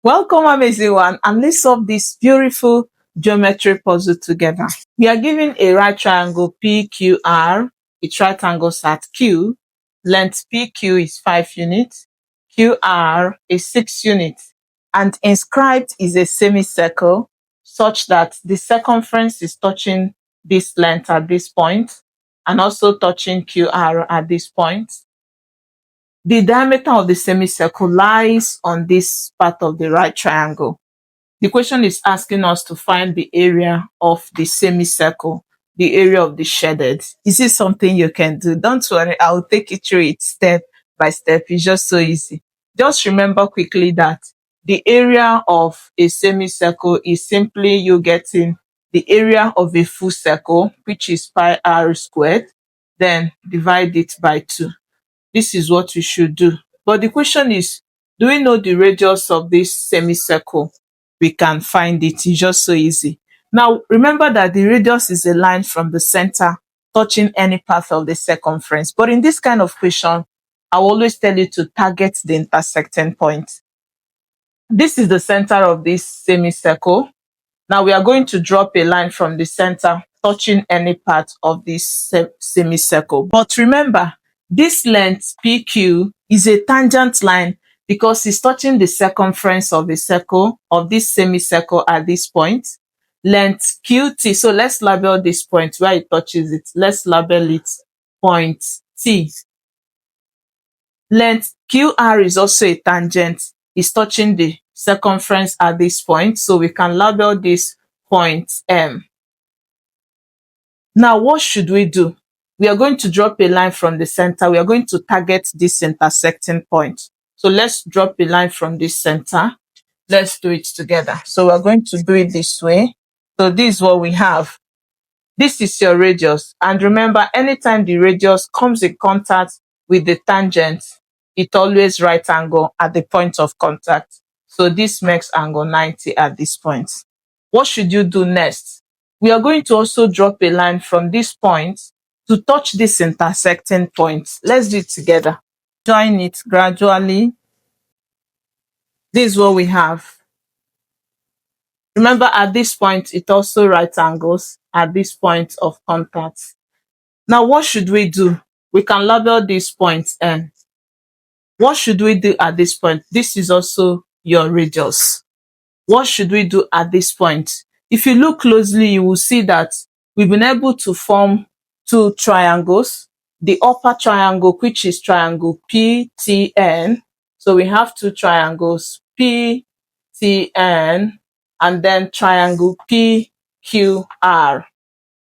Welcome, amazing one, and let's solve this beautiful geometry puzzle together. We are given a right triangle PQR, its right angles at Q, length PQ is 5 units, QR is 6 units, and inscribed is a semicircle such that the circumference is touching this length at this point and also touching QR at this point. The diameter of the semicircle lies on this part of the right triangle. The question is asking us to find the area of the semicircle, the area of the shaded. Is it something you can do? Don't worry, I'll take you through it step by step. It's just so easy. Just remember quickly that the area of a semicircle is simply you getting the area of a full circle, which is pi r squared, then divide it by 2. This is what we should do. But the question is, do we know the radius of this semicircle? We can find it. It's just so easy. Now, remember that the radius is a line from the center touching any part of the circumference. But in this kind of question, I will always tell you to target the intersecting point. This is the center of this semicircle. Now we are going to drop a line from the center touching any part of this semicircle. But remember, this length PQ is a tangent line because it's touching the circumference of the circle of this semicircle at this point. Length QT, so let's label this point where it touches it. Let's label it point T. Length QR is also a tangent. It's touching the circumference at this point, so we can label this point M. Now, what should we do? We are going to drop a line from the center. We are going to target this intersecting point. So let's drop a line from this center. Let's do it together. So we're going to do it this way. So this is what we have. This is your radius. And remember, anytime the radius comes in contact with the tangent, it always right angle at the point of contact. So this makes angle 90 at this point. What should you do next? We are going to also drop a line from this point to touch this intersecting point. Let's do it together. Join it gradually. This is what we have. Remember, at this point, it also right angles at this point of contact. Now, what should we do? We can label this point N. What should we do at this point? This is also your radius. What should we do at this point? If you look closely, you will see that we've been able to form two triangles. The upper triangle, which is triangle PTN. So we have two triangles, PTN, and then triangle PQR.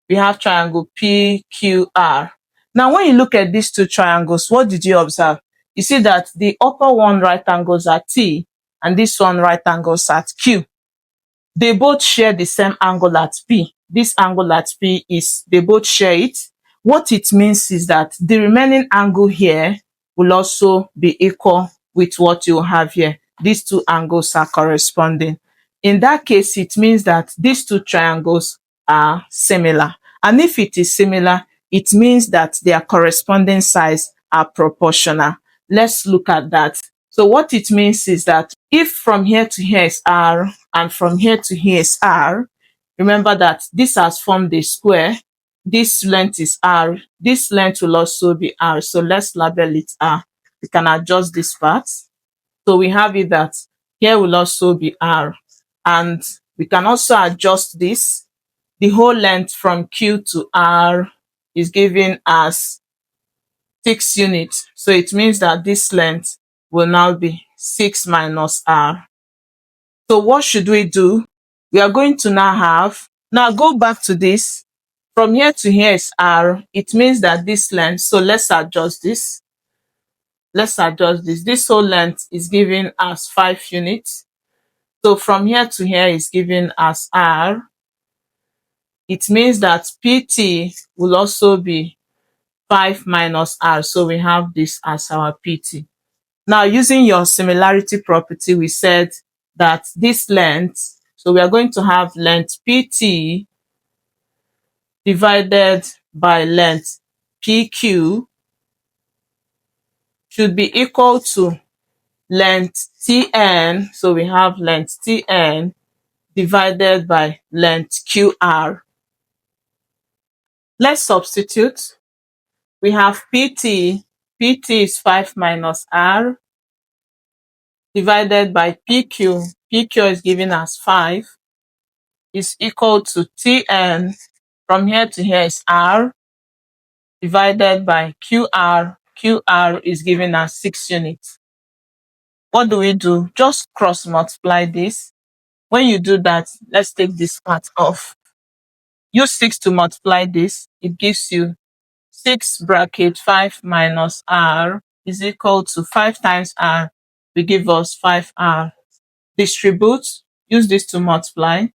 We have triangle PQR. Now, when you look at these two triangles, what did you observe? You see that the upper one right angles at T and this one right angles at Q. They both share the same angle at P. This angle at P is, they both share it. What it means is that the remaining angle here will also be equal with what you have here. These two angles are corresponding. In that case, it means that these two triangles are similar. And if it is similar, it means that their corresponding sides are proportional. Let's look at that. So what it means is that if from here to here is R and from here to here is R, remember that this has formed a square. This length is R. This length will also be R. So let's label it R. We can adjust this part. So we have it that here will also be R. And we can also adjust this. The whole length from Q to R is given as 6 units. So it means that this length will now be 6 minus R. So what should we do? We are going to now have, now go back to this. From here to here is R. It means that this length, so let's adjust this. Let's adjust this. This whole length is given as 5 units. So from here to here is given as R. It means that PT will also be 5 minus R. So we have this as our PT. Now, using your similarity property, we said that this length, so we are going to have length PT divided by length PQ should be equal to length Tn, so we have length Tn divided by length QR. Let's substitute. We have PT. PT is 5 minus R divided by PQ. PQ is giving us 5 is equal to Tn. From here to here is R divided by QR. QR is giving us 6 units. What do? Just cross multiply this. When you do that, let's take this part off. Use 6 to multiply this. It gives you 6 bracket 5 minus R is equal to 5 times R will give us 5R. Distribute, use this to multiply.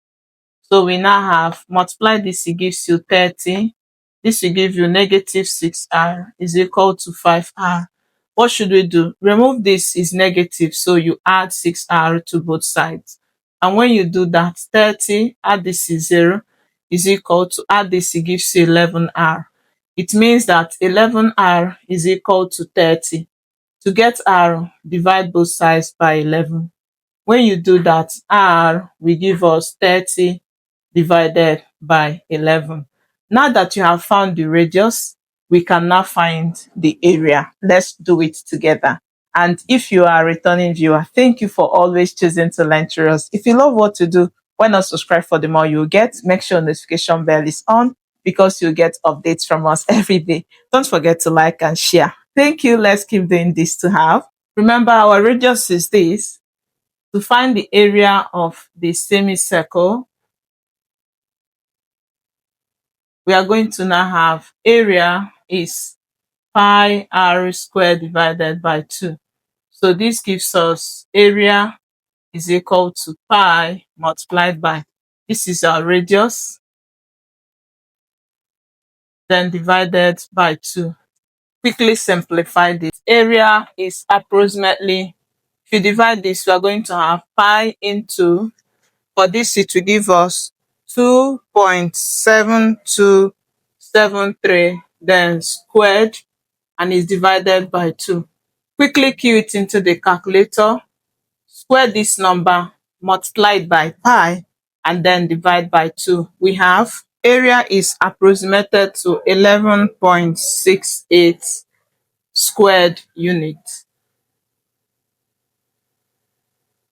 So we now have multiply this, it gives you 30. This will give you negative 6R is equal to 5R. What should we do? Remove this is negative, so you add 6R to both sides. And when you do that, 30, add this is 0, is equal to, add this, it gives you 11R. It means that 11R is equal to 30. To get R, divide both sides by 11. When you do that, R will give us 30 divided by 11. Now that you have found the radius, we can now find the area. Let's do it together. And if you are a returning viewer, thank you for always choosing to learn through us. If you love what to do, why not subscribe for the more you'll get? Make sure notification bell is on because you'll get updates from us every day. Don't forget to like and share. Thank you. Let's keep doing this to have. Remember, our radius is this. To find the area of the semicircle, we are going to now have area is pi r squared divided by 2. So this gives us area is equal to pi multiplied by, this is our radius, then divided by 2. Quickly simplify this. Area is approximately, if you divide this, we are going to have pi into, for this it will give us 2.7273, then squared, and is divided by 2. Quickly key it into the calculator, square this number, multiply it by pi, and then divide by 2. We have area is approximated to 11.68 squared units.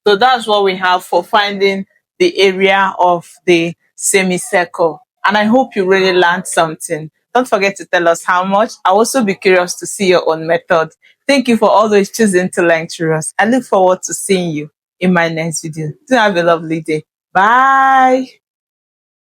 So that's what we have for finding the area of the semicircle. And I hope you really learned something. Don't forget to tell us how much. I'll also be curious to see your own method. Thank you for always choosing to learn through us. I look forward to seeing you in my next video. Do have a lovely day. Bye.